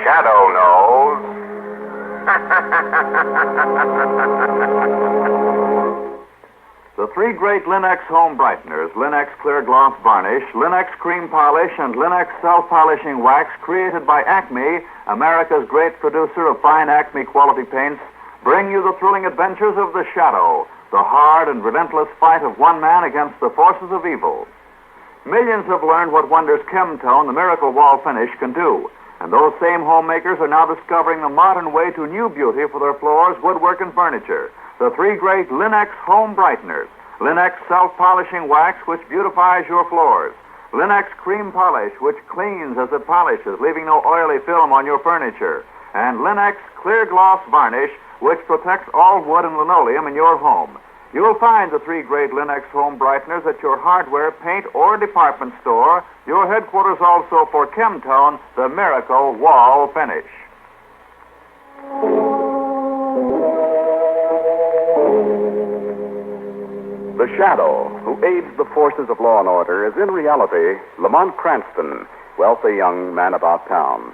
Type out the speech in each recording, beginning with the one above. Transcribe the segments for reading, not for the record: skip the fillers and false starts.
shadow knows. The three great Linux home brighteners, Linux Clear Gloss Varnish, Linux Cream Polish, and Linux Self-Polishing Wax, created by Acme, America's great producer of fine Acme quality paints, bring you the thrilling adventures of the Shadow, the hard and relentless fight of one man against the forces of evil. Millions have learned what wonders Chemtone, the miracle wall finish, can do. And those same homemakers are now discovering the modern way to new beauty for their floors, woodwork, and furniture. The three great Linux home brighteners. Linux self-polishing wax, which beautifies your floors. Linux cream polish, which cleans as it polishes, leaving no oily film on your furniture. And Linux clear gloss varnish, which protects all wood and linoleum in your home. You'll find the three great Linux home brighteners at your hardware, paint, or department store, your headquarters also for Chemtone, the miracle wall finish. The Shadow, who aids the forces of law and order, is in reality Lamont Cranston, wealthy young man about town.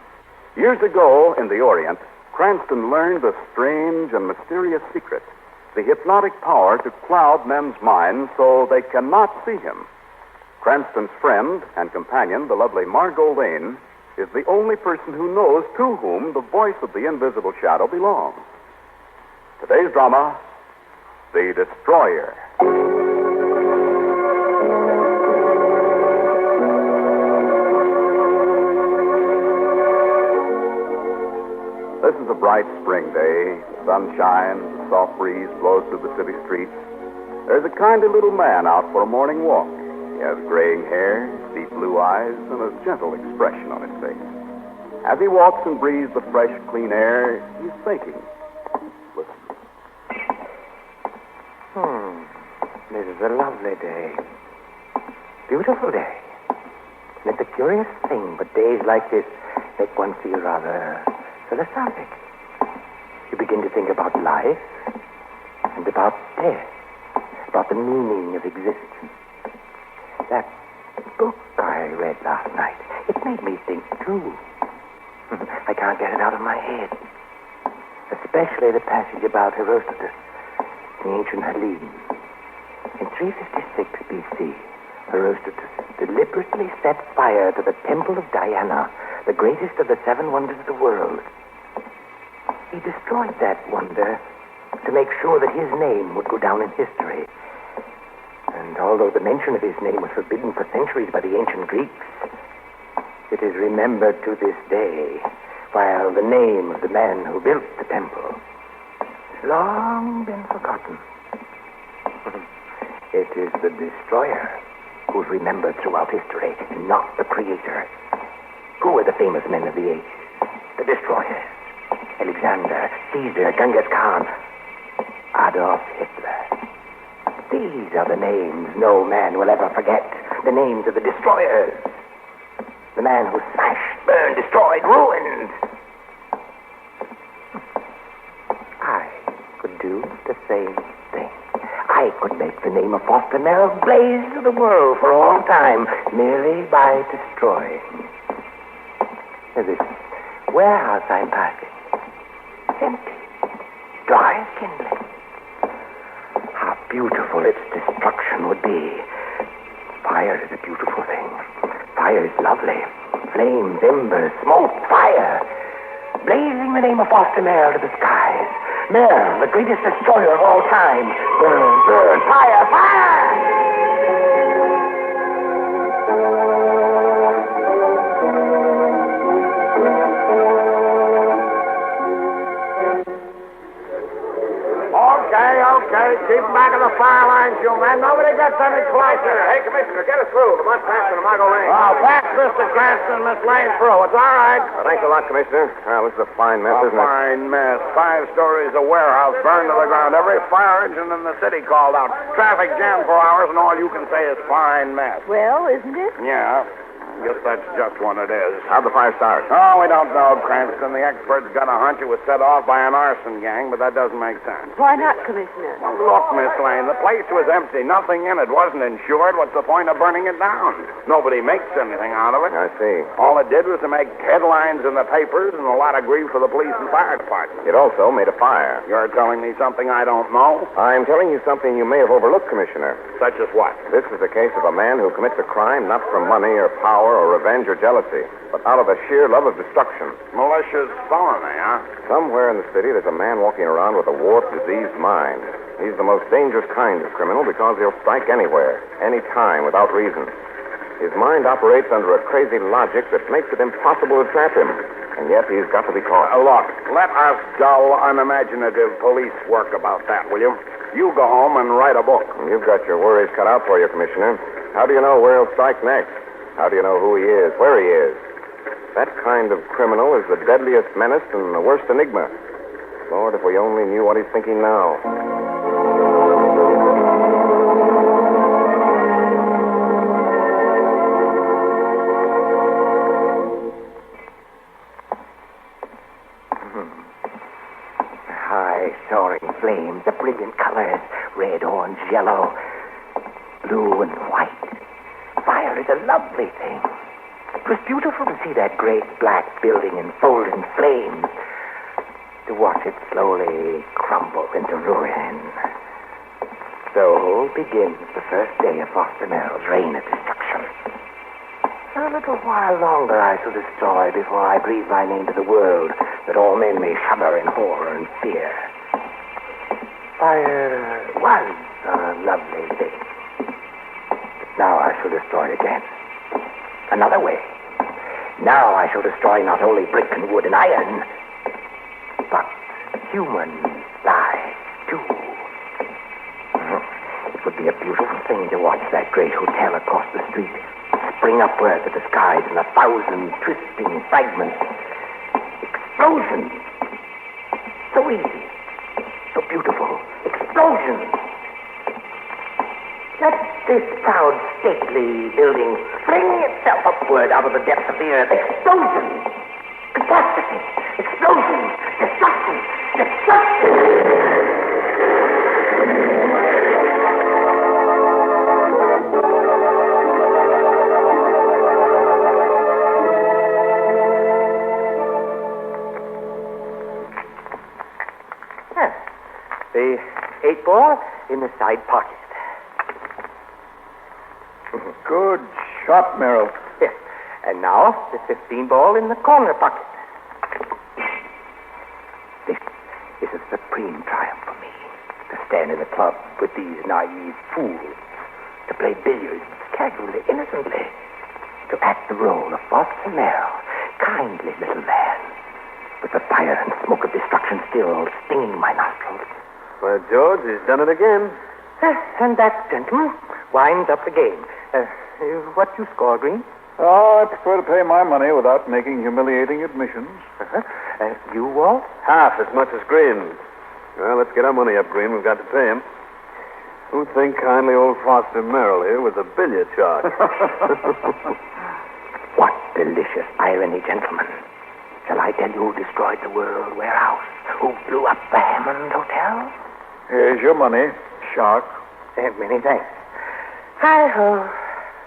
Years ago, in the Orient, Cranston learned a strange and mysterious secret, the hypnotic power to cloud men's minds so they cannot see him. Cranston's friend and companion, the lovely Margot Lane, is the only person who knows to whom the voice of the invisible shadow belongs. Today's drama, The Destroyer. This is a bright spring day. The sun shines, a soft breeze blows through the city streets. There's a kindly little man out for a morning walk. He has graying hair, deep blue eyes, and a gentle expression on his face. As he walks and breathes the fresh, clean air, he's thinking. Listen. This is a lovely day. Beautiful day. And it's a curious thing, but days like this make one feel rather philosophic. You begin to think about life and about death, about the meaning of existence. That book I read last night, it made me think too. I can't get it out of my head. Especially the passage about Herodotus, the ancient Hellenes. In 356 B.C., Herodotus deliberately set fire to the temple of Diana, the greatest of the seven wonders of the world. He destroyed that wonder to make sure that his name would go down in history. And although the mention of his name was forbidden for centuries by the ancient Greeks, it is remembered to this day, while the name of the man who built the temple has long been forgotten. It is the destroyer who's remembered throughout history, not the creator. Who were the famous men of the age? The destroyers. Alexander, Caesar, Genghis Khan, Adolf Hitler. These are the names no man will ever forget. The names of the destroyers. The man who smashed, burned, destroyed, ruined. I could do the same thing. I could make the name of Foster Merrill blaze to the world for all time merely by destroying. This warehouse I'm passing, empty, dry as kindling. How beautiful its destruction would be. Fire is a beautiful thing. Fire is lovely. Flames, embers, smoke, fire. Blazing the name of Foster Merrill to the skies. Merrill, the greatest destroyer of all time. Burn, burn, fire, fire! Okay, keep back of the fire lines, you men. Nobody gets any closer. Hey, Commissioner, get us through. Lamont Cranston and Margot Lane. Oh, pass Mr. Cranston and Miss Lane through. It's all right. Thanks a lot, Commissioner. Well, this is a fine mess, isn't it? A fine mess. 5 stories of warehouse burned to the ground. Every fire engine in the city called out. Traffic jammed for hours, and all you can say is fine mess. Well, isn't it? Yeah. Guess that's just what it is. How'd the fire start? Oh, we don't know, Cranston. The experts got a hunch it was set off by an arson gang, but that doesn't make sense. Why not, Commissioner? Well, look, Miss Lane, the place was empty. Nothing in it wasn't insured. What's the point of burning it down? Nobody makes anything out of it. I see. All it did was to make headlines in the papers and a lot of grief for the police and fire department. It also made a fire. You're telling me something I don't know? I'm telling you something you may have overlooked, Commissioner. Such as what? This is the case of a man who commits a crime not from money or power or revenge or jealousy, but out of a sheer love of destruction. Malicious felony, huh? Somewhere in the city, there's a man walking around with a warped, diseased mind. He's the most dangerous kind of criminal because he'll strike anywhere, any time, without reason. His mind operates under a crazy logic that makes it impossible to trap him, and yet he's got to be caught. Look, let us dull, unimaginative police work about that, will you? You go home and write a book. You've got your worries cut out for you, Commissioner. How do you know where he'll strike next? How do you know who he is, where he is? That kind of criminal is the deadliest menace and the worst enigma. Lord, if we only knew what he's thinking now. High, soaring flames, the brilliant colors, red, orange, yellow, blue, and white. Fire is a lovely thing. It was beautiful to see that great black building enfolded in flames, to watch it slowly crumble into ruin. So begins the first day of Foster Merrill's reign of destruction. A little while longer I shall destroy before I breathe my name to the world, that all men may shudder in horror and fear. Fire was a lovely thing. But now I shall destroy it again. Another way. Now I shall destroy not only brick and wood and iron, but human lives, too. It would be a beautiful thing to watch that great hotel across the street spring upward to the skies in 1,000 twisting fragments. Explosions! So easy, so beautiful. Explosions! Let this proud, stately building fling itself upward out of the depths of the earth. Explosions! Catastrophe! Explosions! Destruction! Destruction! The 8-ball in the side pocket. Good shot, Merrill. Yes. And now the 15-ball in the corner pocket. This is a supreme triumph for me. To stand in the club with these naive fools. To play billiards casually, innocently. To act the role of Foster Merrill, kindly little man. With the fire and smoke of destruction still stinging my nostrils. Well, George, he's done it again. And that, gentlemen, winds up the game. What you score, Green? Oh, I prefer to pay my money without making humiliating admissions. You, Walt? Half as much as Green. Well, let's get our money up, Green. We've got to pay him. Who'd think kindly old Foster Merrill here was a billiard charge? What delicious irony, gentlemen. Shall I tell you who destroyed the World Warehouse? Who blew up the Hammond Hotel? Here's your money, shark. Many thanks. Hi-ho.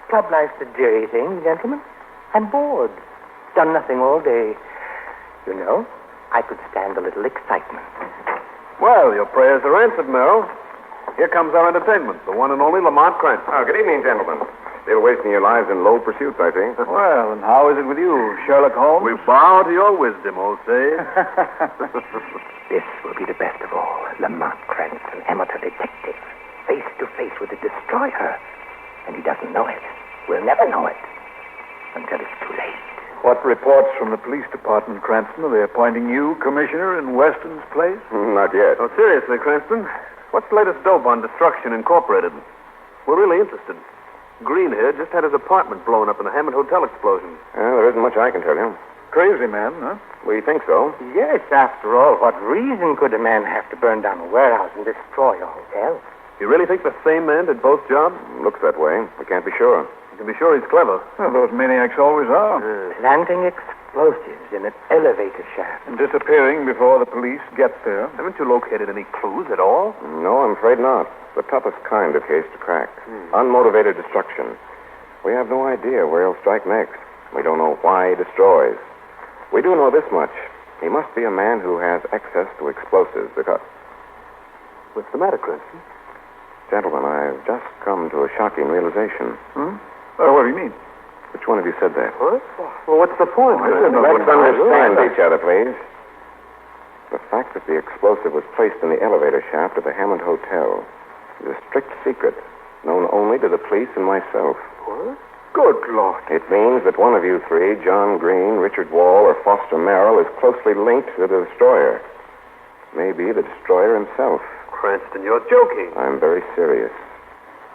Club life's a dreary thing, gentlemen. I'm bored. Done nothing all day. You know, I could stand a little excitement. Well, your prayers are answered, Merrill. Here comes our entertainment, the one and only Lamont Cranston. Oh, good evening, gentlemen. Still wasting your lives in low pursuits, I see. Well, and how is it with you, Sherlock Holmes? We bow to your wisdom, old sage. This will be the best of all. Lamont Cranston, amateur detective, face to face with the destroyer. And he doesn't know it. We'll never know it until it's too late. What reports from the police department, Cranston? Are they appointing you commissioner in Weston's place? Not yet. Oh, seriously, Cranston, what's the latest dope on Destruction Incorporated? We're really interested. Green here just had his apartment blown up in the Hammond Hotel explosion. Well, there isn't much I can tell you. Crazy man, huh? We think so. Yes, after all, what reason could a man have to burn down a warehouse and destroy a hotel? You really think the same man did both jobs? Looks that way. We can't be sure. To be sure, he's clever. Well, those maniacs always are. Planting explosives in an elevator shaft. And disappearing before the police get there. Haven't you located any clues at all? No, I'm afraid not. The toughest kind of case to crack. Unmotivated destruction. We have no idea where he'll strike next. We don't know why he destroys. We do know this much. He must be a man who has access to explosives because... What's the matter, Cranston? Gentlemen, I've just come to a shocking realization. What do you mean? Which one of you said that? What? Well, what's the point? Let's understand each other, please. The fact that the explosive was placed in the elevator shaft of the Hammond Hotel is a strict secret, known only to the police and myself. What? Good Lord. It means that one of you three, John Green, Richard Wall, or Foster Merrill, is closely linked to the destroyer. Maybe the destroyer himself. Cranston, you're joking. I'm very serious.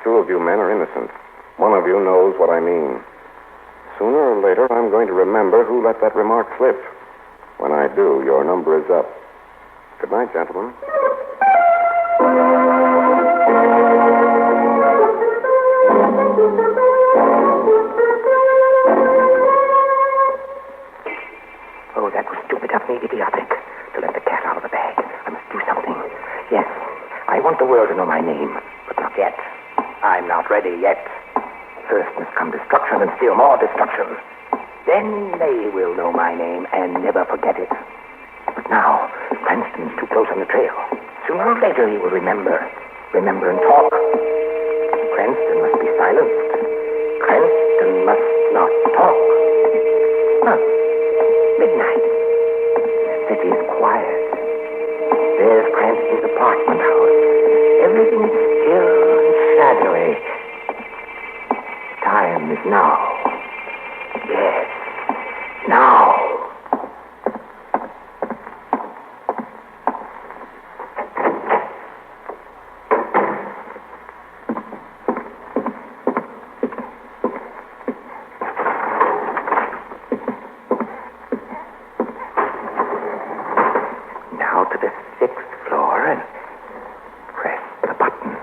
Two of you men are innocent. One of you knows what I mean. Sooner or later, I'm going to remember who let that remark slip. When I do, your number is up. Good night, gentlemen. Oh, that was stupid of me, idiotic, to let the cat out of the bag. I must do something. Yes, I want the world to know my name, but not yet. I'm not ready yet. First must come destruction and still more destruction. Then they will know my name and never forget it. But now, Cranston's too close on the trail. Sooner or later he will remember and talk. Cranston must be silenced. Cranston must not talk. Huh. Midnight. The city is quiet. There's Cranston's apartment house. Everything is still and shadowy. The time is now. Yes, now. Now to the 6th floor and press the button.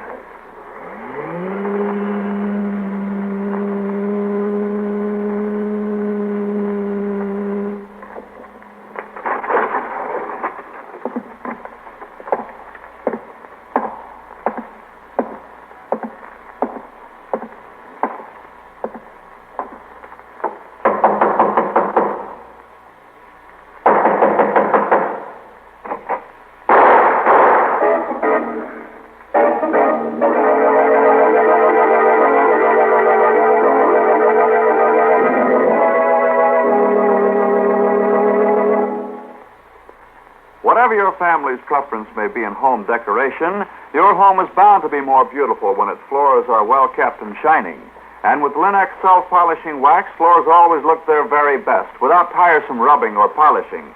Whatever your family's preference may be in home decoration, your home is bound to be more beautiful when its floors are well kept and shining. And with Linux self-polishing wax, floors always look their very best without tiresome rubbing or polishing.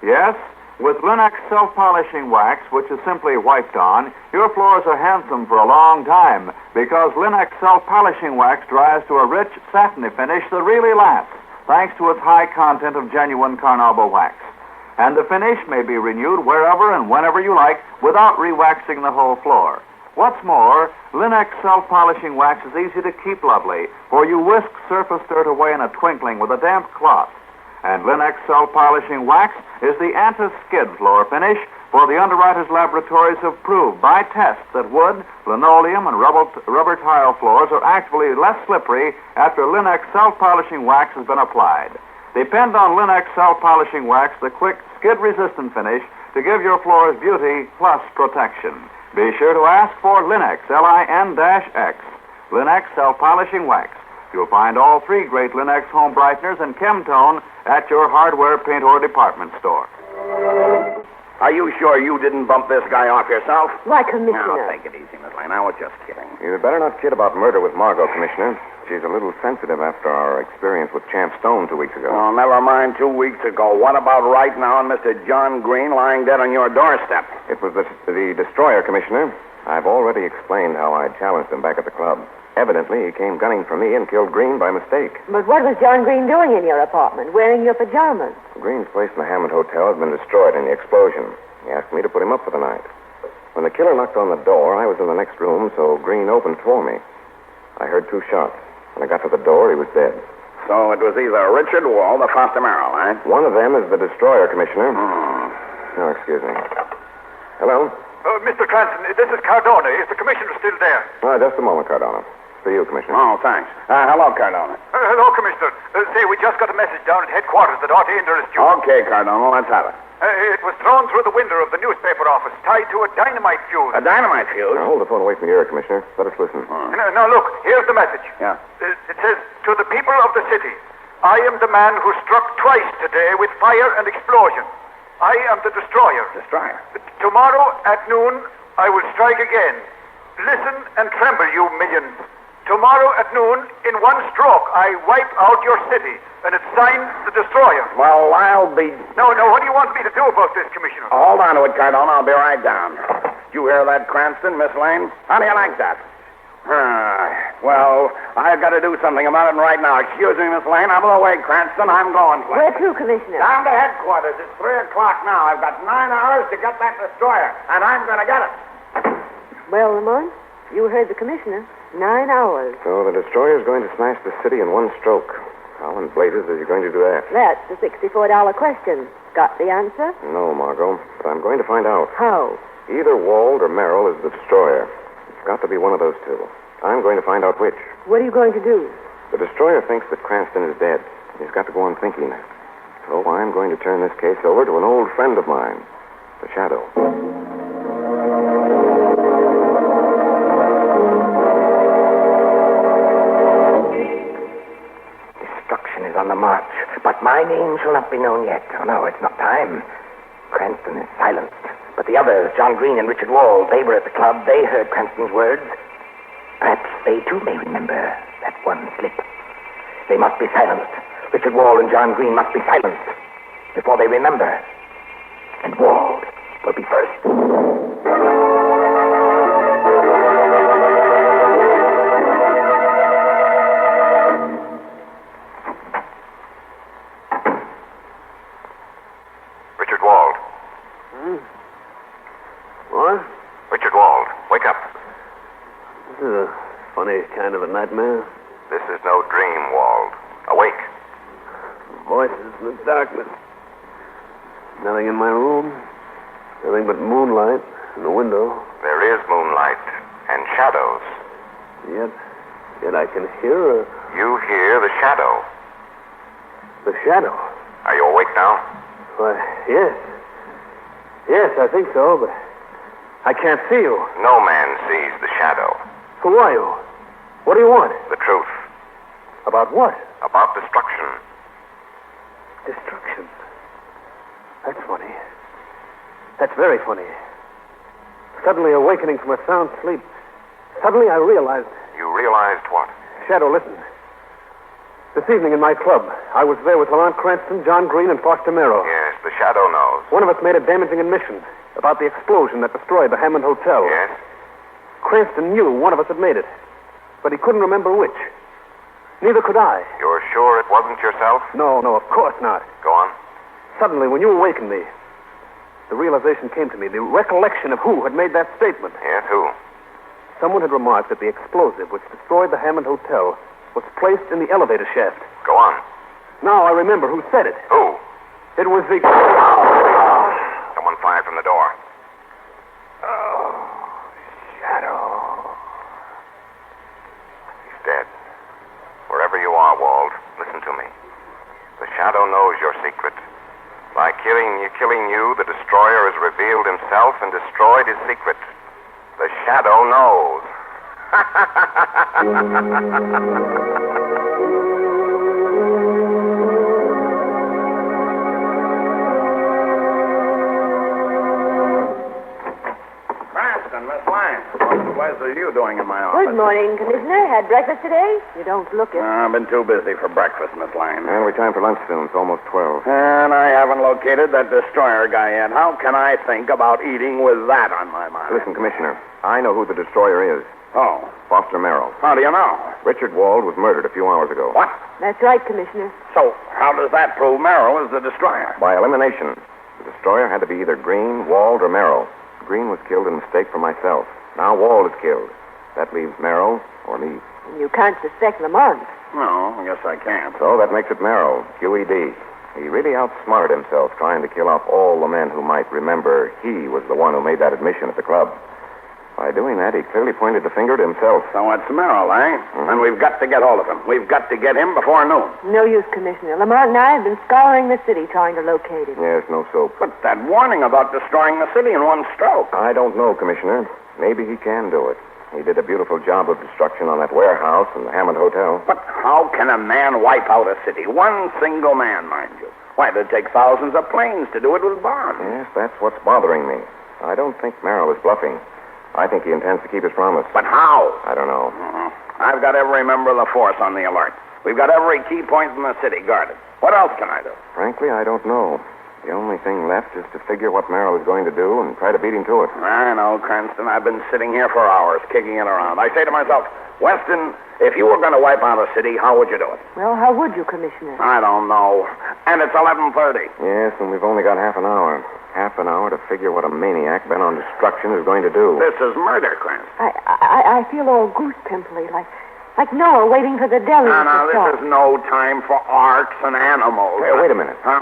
Yes, with Linux self-polishing wax, which is simply wiped on, your floors are handsome for a long time because Linux self-polishing wax dries to a rich, satiny finish that really lasts, thanks to its high content of genuine carnauba wax. And the finish may be renewed wherever and whenever you like without re-waxing the whole floor. What's more, Linux self-polishing wax is easy to keep lovely, for you whisk surface dirt away in a twinkling with a damp cloth. And Linux self-polishing wax is the anti-skid floor finish, for the underwriters' laboratories have proved by tests that wood, linoleum, and rubber tile floors are actually less slippery after Linux self-polishing wax has been applied. Depend on Linux self-polishing wax, the quick, skid-resistant finish, to give your floors beauty plus protection. Be sure to ask for Linux, Lin-X, Linux self-polishing wax. You'll find all three great Linux home brighteners and Chemtone at your hardware, paint, or department store. Are you sure you didn't bump this guy off yourself? Why, Commissioner? Now, take it easy, Miss Lane. I was just kidding. You'd better not kid about murder with Margot, Commissioner. She's a little sensitive after our experience with Champ Stone 2 weeks ago. Oh, never mind 2 weeks ago. What about right now and Mr. John Green lying dead on your doorstep? It was the destroyer, Commissioner. I've already explained how I challenged him back at the club. Evidently, he came gunning for me and killed Green by mistake. But what was John Green doing in your apartment, wearing your pajamas? Green's place in the Hammond Hotel had been destroyed in the explosion. He asked me to put him up for the night. When the killer knocked on the door, I was in the next room, so Green opened for me. I heard 2 shots. When I got to the door, he was dead. So it was either Richard Wald or Foster Merrill, eh? One of them is the destroyer, Commissioner. Hmm. Oh, excuse me. Hello? Mr. Cranston, this is Cardona. Is the commissioner still there? Just a moment, Cardona. For you, Commissioner. Oh, thanks. Hello, Cardona. Hello, Commissioner. Say, we just got a message down at headquarters that ought to interest you. Okay, Cardona, let's have it. It was thrown through the window of the newspaper office, tied to a dynamite fuse. A dynamite fuse? Now, hold the phone away from your ear, Commissioner. Let us listen. Now, look, here's the message. Yeah. It says, to the people of the city, I am the man who struck twice today with fire and explosion. I am the destroyer. Destroyer? Tomorrow at noon, I will strike again. Listen and tremble, you millions. Tomorrow at noon, in one stroke, I wipe out your city, and it's signed the destroyer. Well, I'll be... No, what do you want me to do about this, Commissioner? Hold on to it, Cardona. I'll be right down. Did you hear that, Cranston, Miss Lane? How do you like that? Well, I've got to do something about it right now. Excuse me, Miss Lane. I'm away, Cranston. I'm going. Where to, Commissioner? Down to headquarters. It's 3 o'clock now. I've got 9 hours to get that destroyer, and I'm going to get it. Well, Lamont, you heard the Commissioner. 9 hours. So the destroyer's going to smash the city in one stroke. How in blazes is he going to do that? That's the $64 question. Got the answer? No, Margot, but I'm going to find out. How? Either Wald or Merrill is the destroyer. It's got to be one of those two. I'm going to find out which. What are you going to do? The destroyer thinks that Cranston is dead. He's got to go on thinking. So I'm going to turn this case over to an old friend of mine, the Shadow. Destruction is on the march, but my name shall not be known yet. Oh, no, it's not time. Cranston is silenced. But the others, John Green and Richard Wald, they were at the club. They heard Cranston's words. Perhaps they, too, may remember that one slip. They must be silenced. Richard Wald and John Green must be silenced before they remember. And Wald will be first. Richard Wald. What? Richard Wald, wake up. This is a funny kind of a nightmare. This is no dream, Wald. Awake. Voices in the darkness. Nothing in my room. Nothing but moonlight in the window. There is moonlight and shadows. Yet I can hear You hear the shadow. the shadow. Are you awake now? Why, yes. Yes, I think so, but I can't see you. No man sees the shadow. Who are you? What do you want? The truth About what? about destruction. Destruction. That's funny. That's very funny. Suddenly awakening from a sound sleep, suddenly I realized... You realized what? Shadow, listen. This evening in my club, I was there with Lamont Cranston, John Green, and Foster Merrill. Yes, the shadow knows. One of us made a damaging admission about the explosion that destroyed the Hammond Hotel. Yes? Cranston knew one of us had made it, but he couldn't remember which. Neither could I. You're sure it wasn't yourself? No, of course not. Go on. Suddenly, when you awakened me, the realization came to me, the recollection of who had made that statement. Yes, who? Someone had remarked that the explosive which destroyed the Hammond Hotel was placed in the elevator shaft. Go on. Now I remember who said it. Who? It was the... Someone fired from the door. Shadow. He's dead. Wherever you are, Wald, listen to me. The shadow knows your secret. By killing you, the destroyer has revealed himself and destroyed his secret. The shadow knows. Cranston, Miss Lane. What are you doing in my office? Good morning, Commissioner. Had breakfast today? You don't look it. I've been too busy for breakfast, Miss Lane. And we time for lunch soon. It's almost 12. And I haven't located that destroyer guy yet. How can I think about eating with that on my mind? Listen, Commissioner, I know who the destroyer is. Oh, Foster Merrill. how do you know? Richard Wald was murdered a few hours ago. What? That's right, Commissioner. So, how does that prove Merrill is the destroyer? By elimination. The destroyer had to be either Green, Wald, or Merrill. Green was killed in mistake for myself. Now Wald is killed. That leaves Merrill or me. You can't suspect Lamont. No, I guess I can't. So that makes it Merrill, QED. He really outsmarted himself trying to kill off all the men who might remember he was the one who made that admission at the club. By doing that, he clearly pointed the finger at himself. So it's Merrill, eh? And we've got to get hold of him. We've got to get him before noon. No use, Commissioner. Lamont and I have been scouring the city trying to locate him. Yes, no soap. But that warning about destroying the city in one stroke. I don't know, Commissioner. Maybe he can do it. He did a beautiful job of destruction on that warehouse and the Hammond Hotel. But how can a man wipe out a city? One single man, mind you. Why, it'd take thousands of planes to do it with bombs. Yes, that's what's bothering me. I don't think Merrill is bluffing. I think he intends to keep his promise. But how? I don't know. I've got every member of the force on the alert. We've got every key point in the city guarded. What else can I do? Frankly, I don't know. The only thing left is to figure what Merrill is going to do and try to beat him to it. I know, Cranston. I've been sitting here for hours, kicking it around. I say to myself, Weston, if you were going to wipe out a city, how would you do it? Well, how would you, Commissioner? I don't know. And it's 11:30. Yes, and we've only got half an hour. Half an hour to figure what a maniac bent on destruction is going to do. This is murder, Cranston. I feel all goose pimply, like Noah waiting for the deluge No, to start. this is no time for arks and animals. Hey, wait a minute. Huh?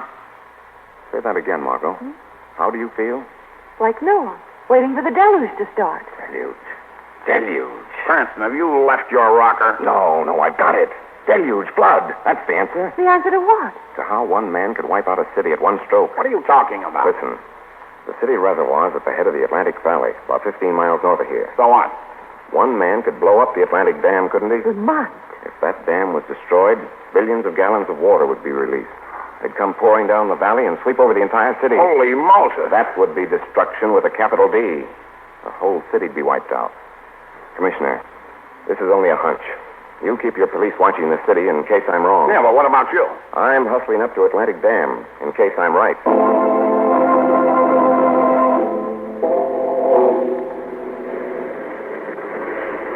Say that again, Margot. How do you feel? Like Noah, waiting for the deluge to start. Deluge. Cranston, have you left your rocker? No, I've got it. Deluge, blood. That's the answer. The answer to what? To how one man could wipe out a city at one stroke. What are you talking about? Listen, the city reservoir is at the head of the Atlantic Valley, about 15 miles north of here. So what? One man could blow up the Atlantic Dam, couldn't he? Lamont. If that dam was destroyed, billions of gallons of water would be released. They'd come pouring down the valley and sweep over the entire city. Holy Moses. That would be destruction with a capital D. The whole city'd be wiped out. Commissioner, this is only a hunch. You keep your police watching the city in case I'm wrong. Yeah, but what about you? I'm hustling up to Atlantic Dam in case I'm right.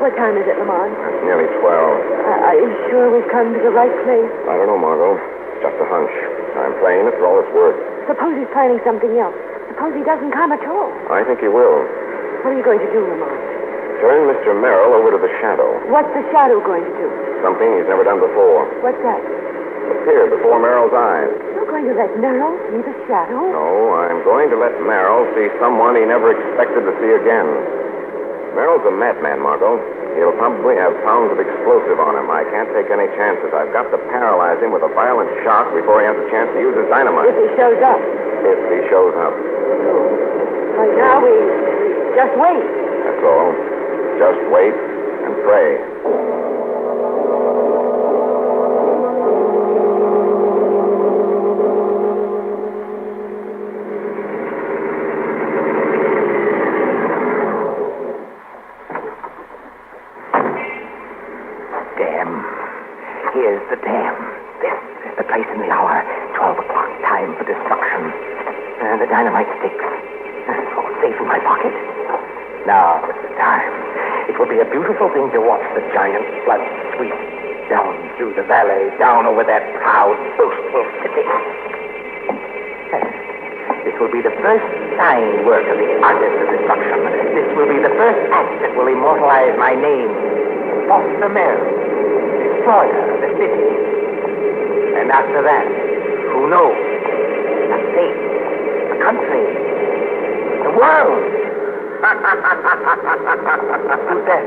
What time is it, Lamont? It's nearly 12. Are you sure we've come to the right place? I don't know, Margot. Just a hunch. I'm playing it for all it's worth. Suppose he's planning something else. Suppose he doesn't come at all. I think he will. What are you going to do, Lamont? Turn Mr. Merrill over to the shadow. What's the shadow going to do? Something he's never done before. What's that? Appear before Merrill's eyes. You're going to let Merrill see the shadow? No, I'm going to let Merrill see someone he never expected to see again. Merrill's a madman, Margot. He'll probably have pounds of explosive on him. I can't take any chances. I've got to paralyze him with a violent shock before he has a chance to use his dynamite. If he shows up. If he shows up. Right now, we just wait. That's all. Just wait and pray. Dam. Here's the dam. This is the place in the hour. 12 o'clock, time for destruction. And the dynamite sticks. All safe in my pocket. Now is the time. It will be a beautiful thing to watch the giant flood sweep down through the valley, down over that proud, boastful city. This will be the first sign work of the artist of destruction. This will be the first act that will immortalize my name. Foster Merrill, destroyer of the city. And after that, who knows? The state, the country, the world. Who's that?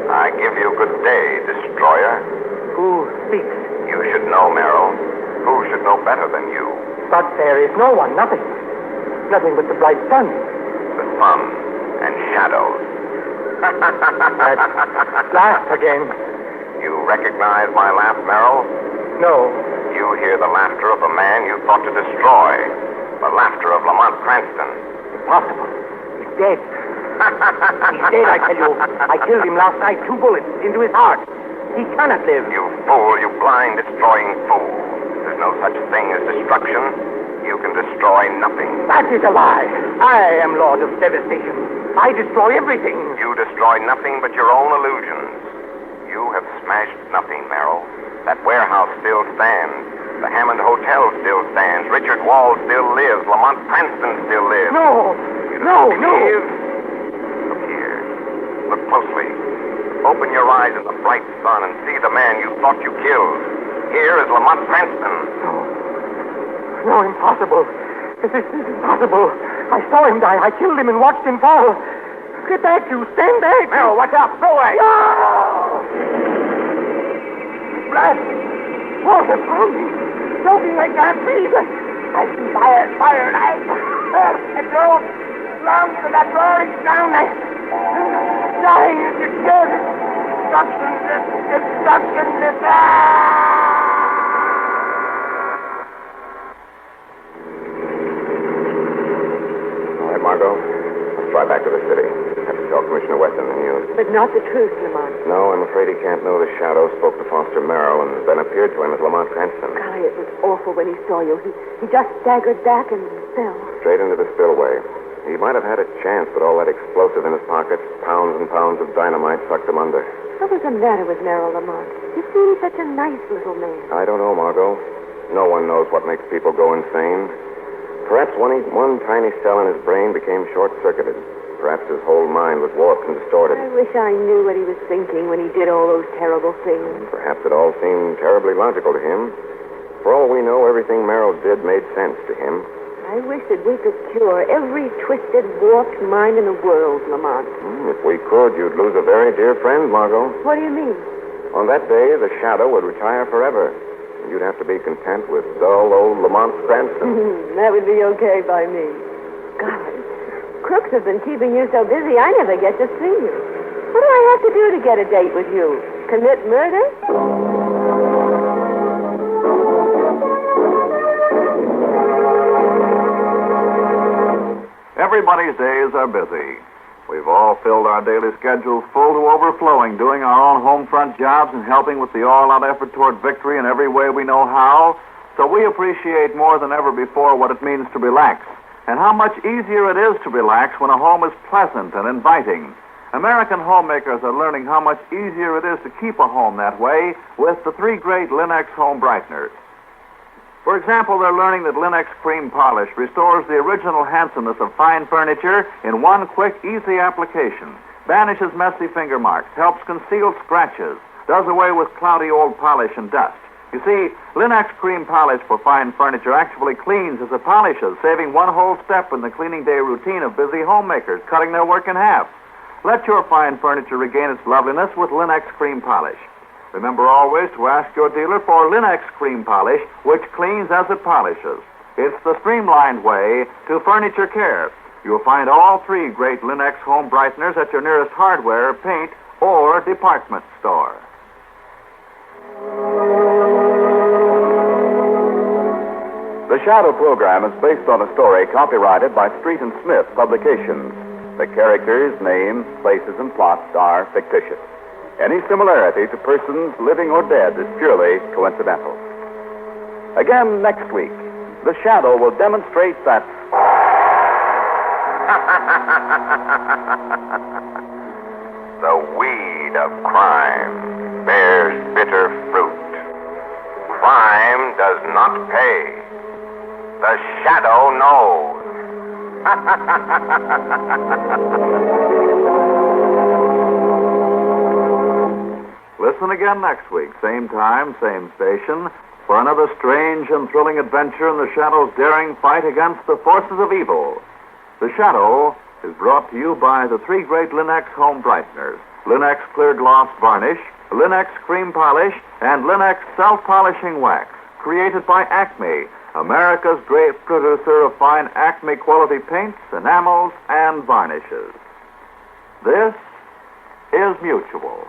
I give you good day, destroyer. Who speaks? You should know, Merrill. Who should know better than you? But there is no one, nothing. Nothing but the bright sun. The sun and shadows. That laugh again. You recognize my laugh, Merrill? No. You hear the laughter of the man you thought to destroy. The laughter of Lamont Cranston. Impossible. He's dead. He's dead, I tell you. I killed him last night, 2 bullets into his heart. He cannot live. You fool, you blind, destroying fool. There's no such thing as destruction. You can destroy nothing. That is a lie. I am Lord of Devastation. I destroy everything. You destroy nothing but your own illusions. You have smashed nothing, Merrill. That warehouse still stands. The Hammond Hotel still stands. Richard Wall still lives. Lamont Cranston still lives. No. You No, don't no. believe? Look here. Look closely. Open your eyes in the bright sun and see the man you thought you killed. Here is Lamont Cranston. No, impossible. This is impossible. I saw him die. I killed him and watched him fall. Get back, you. Stand back. Merrill, watch out. Go away. No! Blast! Water found me. Choking, I can't breathe. I see fire. It drove down to that roaring sound. Dying as it goes. Destruction. All right, Margot. Let's fly back to the city. Have to tell Commissioner Weston the news. But not the truth, Lamont. No, I'm afraid he can't know the Shadow spoke to Foster Merrill and then appeared to him as Lamont Cranston. Golly, it was awful when he saw you. He just staggered back and fell. Straight into the spillway. He might have had a chance, but all that explosive in his pockets, pounds and pounds of dynamite, sucked him under. What was the matter with Merrill, Lamont? You seem such a nice little man. I don't know, Margot. No one knows what makes people go insane. Perhaps one tiny cell in his brain became short-circuited. Perhaps his whole mind was warped and distorted. I wish I knew what he was thinking when he did all those terrible things. Perhaps it all seemed terribly logical to him. For all we know, everything Merrill did made sense to him. I wish that we could cure every twisted, warped mind in the world, Lamont. If we could, you'd lose a very dear friend, Margot. What do you mean? On that day, the Shadow would retire forever. You'd have to be content with dull old Lamont Cranston. That would be okay by me. God, crooks have been keeping you so busy, I never get to see you. What do I have to do to get a date with you? Commit murder? Everybody's days are busy. We've all filled our daily schedules full to overflowing, doing our own home front jobs and helping with the all-out effort toward victory in every way we know how. So we appreciate more than ever before what it means to relax, and how much easier it is to relax when a home is pleasant and inviting. American homemakers are learning how much easier it is to keep a home that way with the three great Linux home brighteners. For example, they're learning that Linux Cream Polish restores the original handsomeness of fine furniture in one quick, easy application, banishes messy finger marks, helps conceal scratches, does away with cloudy old polish and dust. You see, Linux Cream Polish for fine furniture actually cleans as it polishes, saving one whole step in the cleaning day routine of busy homemakers, cutting their work in half. Let your fine furniture regain its loveliness with Linux Cream Polish. Remember always to ask your dealer for Linux Cream Polish, which cleans as it polishes. It's the streamlined way to furniture care. You'll find all three great Linux home brighteners at your nearest hardware, paint, or department store. The Shadow program is based on a story copyrighted by Street and Smith Publications. The characters, names, places, and plots are fictitious. Any similarity to persons living or dead is purely coincidental. Again next week, the Shadow will demonstrate that The weed of crime bears bitter fruit. Crime does not pay. The Shadow knows. Listen again next week, same time, same station, for another strange and thrilling adventure in the Shadow's daring fight against the forces of evil. The Shadow is brought to you by the three great Linux home brighteners, Linux Clear Gloss Varnish, Linux Cream Polish, and Linux Self-Polishing Wax, created by Acme, America's great producer of fine Acme quality paints, enamels, and varnishes. This is Mutual.